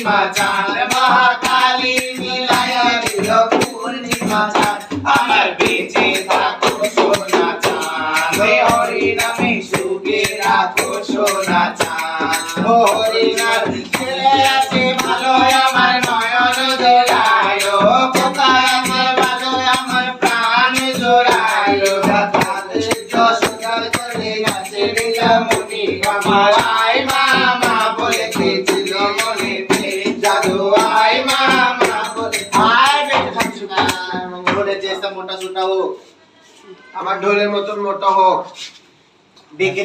পূর্ণিমা চাঁদ মহাকালী মিলাইয়া দিল পূর্ণিমা চাঁদ আমার বেঁচে থাকো সোনা চাঁদ হরি নামে সুখে রাখো সোনা চাঁদ হরি নাম ছেলে আছে ভালো আমার নয়ন জোড়ায় কোথায় আমার ভালো আমার প্রাণ জোড়ায় তাদের যশোদা চলে গেছে লীলামণি আমার আয় মামা বলে খেয়েছিল মনেতে জাদু আয় মামা বলে আয় বেটা ঢোলের জেসা মোটা সোটা হোক আমার ঢোলের মতন মোটা হোক দেখে